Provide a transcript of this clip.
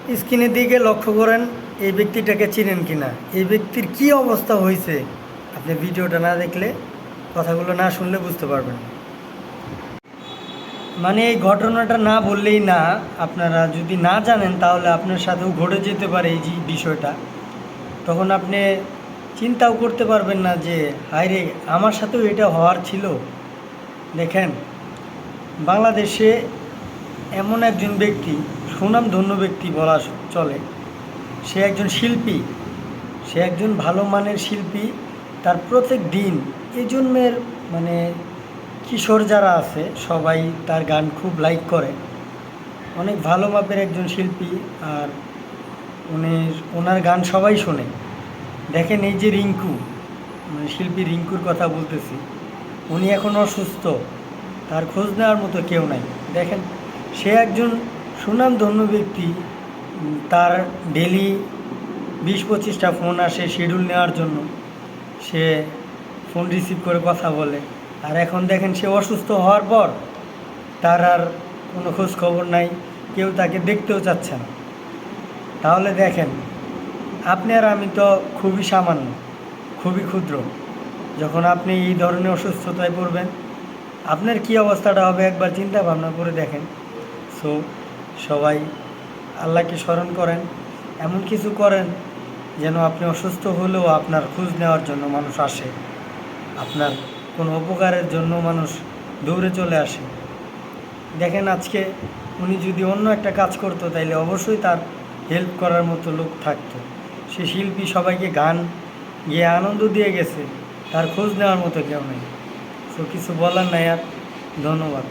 স্ক্রিনের দিকে লক্ষ্য করেন, এই ব্যক্তিটাকে চিনেন কিনা, এই ব্যক্তির কি অবস্থা হয়েছে আপনি ভিডিওটা না দেখলে, কথাগুলো না শুনলে বুঝতে পারবেন না। মানে এই ঘটনাটা না বললেই না, আপনারা যদি না জানেন তাহলে আপনার সাথেও ঘটে যেতে পারে এই যে বিষয়টা। তখন আপনি চিন্তাও করতে পারবেন না যে হায় রে, আমার সাথেও এটা হওয়ার ছিল। দেখেন, বাংলাদেশে এমন একজন ব্যক্তি, সুনামধন্য ব্যক্তি বলা চলে, সে একজন শিল্পী, সে একজন ভালো মানের শিল্পী। তার প্রত্যেক দিন এই জন্মের মানে কিশোর যারা আছে সবাই তার গান খুব লাইক করে। অনেক ভালো মাপের একজন শিল্পী, আর ওনার গান সবাই শোনে। দেখেন এই যে রিঙ্কু, মানে শিল্পী রিঙ্কুর কথা বলতেছি, উনি এখন অসুস্থ, তার খোঁজ নেওয়ার মতো কেউ নাই। দেখেন, সে একজন সুনামধন্য ব্যক্তি, তার ডেলি 20-25টা ফোন আসে শিডিউল নেওয়ার জন্য, সে ফোন রিসিভ করে কথা বলে। আর এখন দেখেন সে অসুস্থ হওয়ার পর তার আর কোনো খোঁজ খবর নাই, কেউ তাকে দেখতেও চাচ্ছে না। তাহলে দেখেন, আপনি আর আমি তো খুবই সামান্য, খুবই ক্ষুদ্র। যখন আপনি এই ধরনের অসুস্থতায় পড়বেন, আপনার কী অবস্থাটা হবে একবার চিন্তা ভাবনা করে দেখেন। সো সবাই আল্লাহকে স্মরণ করেন, এমন কিছু করেন যেন আপনি অসুস্থ হলেও আপনার খোঁজ নেওয়ার জন্য মানুষ আসে, আপনার কোনো উপকারের জন্য মানুষ দৌড়ে চলে আসে। দেখেন, আজকে উনি যদি অন্য একটা কাজ করতো তাইলে অবশ্যই তার হেল্প করার মতো লোক থাকতো। সে শিল্পী, সবাইকে গান গিয়ে আনন্দ দিয়ে গেছে, তার খোঁজ নেওয়ার মতো কেউ নেই। সো কিছু বলার নাই আর। ধন্যবাদ।